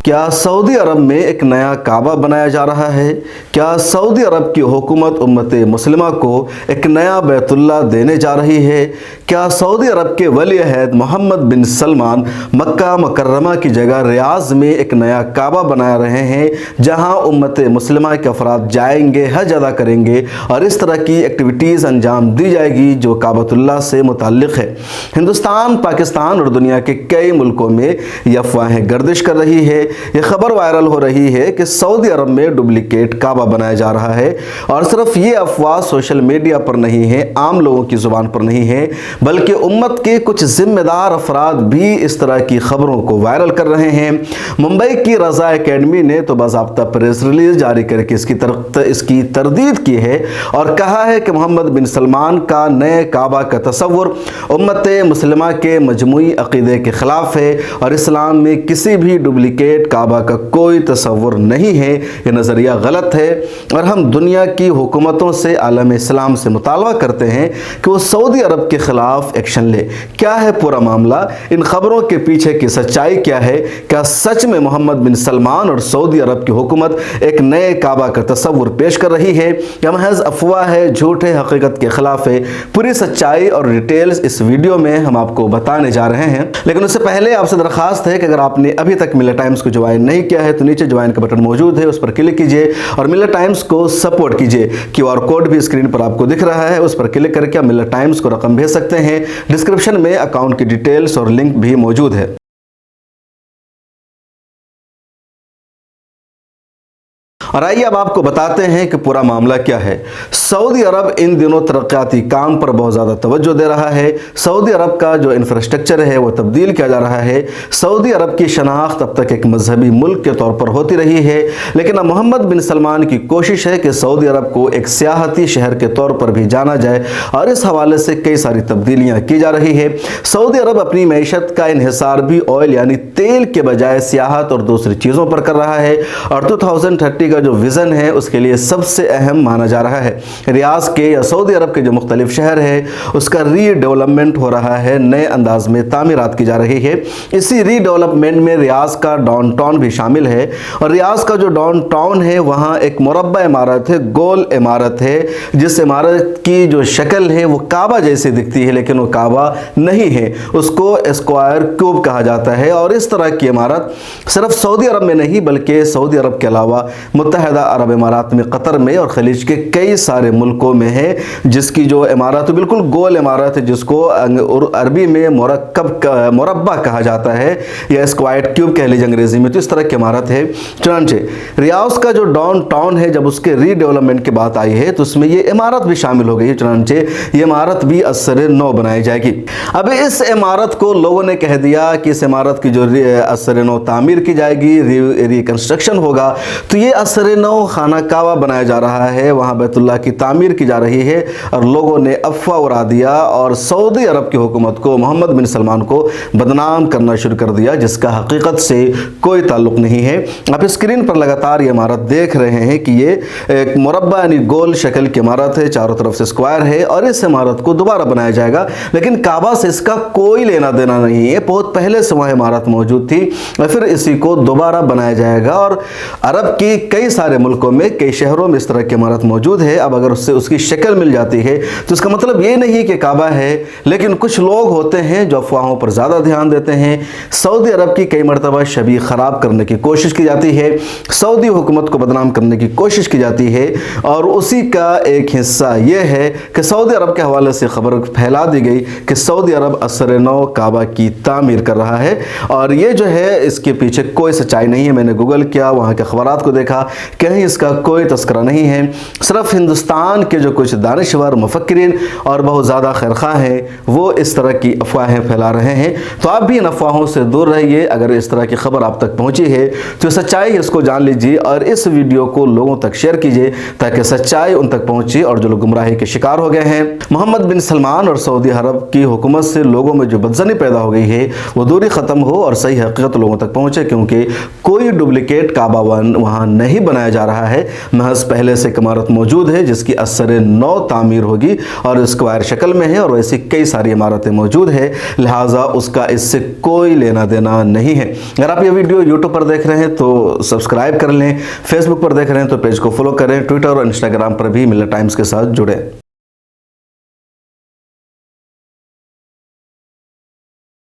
کیا سعودی عرب میں ایک نیا کعبہ بنایا جا رہا ہے؟ کیا سعودی عرب کی حکومت امت مسلمہ کو ایک نیا بیت اللہ دینے جا رہی ہے؟ کیا سعودی عرب کے ولی عہد محمد بن سلمان مکہ مکرمہ کی جگہ ریاض میں ایک نیا کعبہ بنا رہے ہیں جہاں امت مسلمہ کے افراد جائیں گے، حج ادا کریں گے اور اس طرح کی ایکٹیویٹیز انجام دی جائے گی جو کعبۃ اللہ سے متعلق ہے؟ ہندوستان، پاکستان اور دنیا کے کئی ملکوں میں یہ افواہیں گردش کر رہی ہے، یہ خبر وائرل ہو رہی ہے کہ سعودی عرب میں ڈپلیکیٹ کعبہ بنایا جا رہا ہے، اور صرف یہ افواہ سوشل میڈیا پر نہیں ہے، عام لوگوں کی زبان پر نہیں ہے، بلکہ امت کے کچھ ذمہ دار افراد بھی اس طرح کی خبروں کو وائرل کر رہے ہیں۔ ممبئی کی رضا اکیڈمی نے تو باضابطہ پریس ریلیز جاری کر کے اس کی تردید کی ہے اور کہا ہے کہ محمد بن سلمان کا نئے کعبہ کا تصور امت مسلمہ کے مجموعی عقیدے کے خلاف ہے اور اسلام میں کسی بھی ڈپلیکیٹ کعبہ کا کوئی تصور نہیں ہے، یہ نظریہ غلط ہے، اور ہم دنیا کی حکومتوں سے، عالم اسلام سے مطالبہ کرتے ہیں کہ وہ سعودی عرب کے خلاف ایکشن لے۔ کیا ہے پورا معاملہ؟ ان خبروں کے پیچھے کی سچائی کیا ہے؟ کیا سچ میں محمد بن سلمان اور سعودی عرب کی حکومت ایک نئے کعبہ کا تصور پیش کر رہی ہے یا محض افواہ ہے، جھوٹ ہے، حقیقت کے خلاف ہے؟ پوری سچائی اور ڈیٹیلز اس ویڈیو میں ہم آپ کو بتانے جا رہے ہیں، لیکن اس سے پہلے آپ سے درخواست ہے کہ اگر آپ نے ابھی تک ملت ٹائمز کو جوائن نہیں کیا ہے تو نیچے جوائن کا بٹن موجود ہے، اس پر کلک کیجئے اور ملت ٹائمز کو سپورٹ کیجئے۔ QR کوڈ بھی اسکرین پر آپ کو دکھ رہا ہے، اس پر کلک کر کے آپ ملت ٹائمز کو رقم بھیج سکتے ہیں۔ ڈسکرپشن میں اکاؤنٹ کی ڈیٹیلز اور لنک بھی موجود ہے۔ اور آئیے اب آپ کو بتاتے ہیں کہ پورا معاملہ کیا ہے۔ سعودی عرب ان دنوں ترقیاتی کام پر بہت زیادہ توجہ دے رہا ہے۔ سعودی عرب کا جو انفراسٹرکچر ہے وہ تبدیل کیا جا رہا ہے۔ سعودی عرب کی شناخت اب تک ایک مذہبی ملک کے طور پر ہوتی رہی ہے، لیکن اب محمد بن سلمان کی کوشش ہے کہ سعودی عرب کو ایک سیاحتی شہر کے طور پر بھی جانا جائے، اور اس حوالے سے کئی ساری تبدیلیاں کی جا رہی ہے۔ سعودی عرب اپنی معیشت کا انحصار بھی آئل یعنی تیل کے بجائے سیاحت اور دوسری چیزوں پر کر رہا ہے، اور 2030 کا جو ویژن ہے اس کے لیے سب سے اہم مانا جا رہا ہے ریاض کے یا سعودی عرب کے جو مختلف شہر ہے اس کا ری ڈیولپمنٹ ہو رہا ہے، نئے انداز میں تعمیرات کی جا رہی ہے۔ اسی ری ڈیولپمنٹ میں ریاض کا ڈاؤن ٹاؤن بھی شامل ہے، اور ریاض کا جو ڈاؤن ٹاؤن ہے وہاں ایک مربع عمارت ہے، گول عمارت ہے، جس عمارت کی جو شکل ہے وہ کعبہ جیسی دکھتی ہے لیکن وہ کعبہ نہیں ہے، اس کو اسکوائر کیوب کہا جاتا ہے۔ اور اس طرح کی عمارت صرف سعودی عرب میں نہیں بلکہ سعودی عرب کے علاوہ متحدہ عرب امارات میں، قطر میں اور خلیج کے کئی سارے ملکوں میں ہے، جس کی جو عمارت بالکل گول عمارت ہے جس کو عربی میں مربع کہا جاتا ہے یا اسکوائر کیوب کہہ لیجیے انگریزی میں، تو اس طرح کی عمارت ہے۔ چنانچہ ریاض کا جو ڈاؤن ٹاؤن ہے جب اس کے ری ڈیولپمنٹ کی بات آئی ہے تو اس میں یہ عمارت بھی شامل ہو گئی ہے، چنانچہ یہ عمارت بھی اثر نو بنائی جائے گی۔ اب اس عمارت کو لوگوں نے کہہ دیا کہ اس عمارت کی جو اثر نو تعمیر کی جائے گی، ریکنسٹرکشن ہوگا، تو یہ اثر نو خانہ کعبہ بنایا جا رہا ہے، وہاں بیت اللہ کی تعمیر کی جا رہی ہے، اور لوگوں نے افواہ اڑا دیا اور سعودی عرب کی حکومت کو، محمد بن سلمان کو بدنام کرنا شروع کر دیا، جس کا حقیقت سے کوئی تعلق نہیں ہے۔ آپ اسکرین پر لگاتار یہ عمارت دیکھ رہے ہیں کہ یہ ایک مربع یعنی گول شکل کی عمارت ہے، چاروں طرف سے اسکوائر ہے، اور اس عمارت کو دوبارہ بنایا جائے گا، لیکن کعبہ سے اس کا کوئی لینا دینا نہیں ہے، بہت پہلے سے وہاں عمارت موجود تھی، اور پھر اسی کو دوبارہ بنایا جائے گا۔ اور عرب کی کئی سارے ملکوں میں، کئی شہروں میں اس طرح کی عمارت موجود ہے۔ اب اگر اس کی شکل مل جاتی ہے تو اس کا مطلب یہ نہیں کہ کعبہ ہے، لیکن کچھ لوگ ہوتے ہیں جو افواہوں پر زیادہ دھیان دیتے ہیں۔ سعودی عرب کی کئی مرتبہ شبیہ خراب کرنے کی کوشش کی جاتی ہے، سعودی حکومت کو بدنام کرنے کی کوشش کی جاتی ہے، اور اسی کا ایک حصہ یہ ہے کہ سعودی عرب کے حوالے سے خبر پھیلا دی گئی کہ سعودی عرب اثر نو کعبہ کی تعمیر کر رہا ہے، اور یہ جو ہے اس کے پیچھے کوئی سچائی نہیں ہے۔ میں نے گوگل کیا، وہاں کے اخبارات کو دیکھا، کہیں اس کا کوئی تذکرہ نہیں ہے، صرف ہندوستان کے جو کچھ دانشور، مفکرین اور بہت زیادہ خیرخواہ ہیں وہ اس طرح کی افواہیں پھیلا رہے ہیں۔ تو آپ بھی ان افواہوں سے دور رہیے۔ اگر اس طرح کی خبر آپ تک پہنچی ہے تو سچائی اس کو جان لیجیے اور اس ویڈیو کو لوگوں تک شیئر کیجیے تاکہ سچائی ان تک پہنچے، اور جو لوگ گمراہی کے شکار ہو گئے ہیں، محمد بن سلمان اور سعودی عرب کی حکومت سے لوگوں میں جو بدظنی پیدا ہو گئی ہے وہ دوری ختم ہو اور صحیح حقیقت لوگوں تک پہنچے، کیونکہ کوئی ڈپلیکیٹ کعبہ وہاں نہیں بنایا جا رہا ہے، محض پہلے سے ایک عمارت موجود ہے جس کی اثر نو تعمیر ہوگی اور اسکوائر شکل میں ہے، اور ویسی کئی ساری عمارتیں موجود ہے، لہٰذا اس کا اس سے کوئی لینا دینا نہیں ہے۔ اگر آپ یہ ویڈیو یوٹیوب پر دیکھ رہے ہیں تو سبسکرائب کر لیں، فیس بک پر دیکھ رہے ہیں تو پیج کو فالو کریں، ٹویٹر اور انسٹاگرام پر بھی ملت ٹائمز کے ساتھ جڑیں۔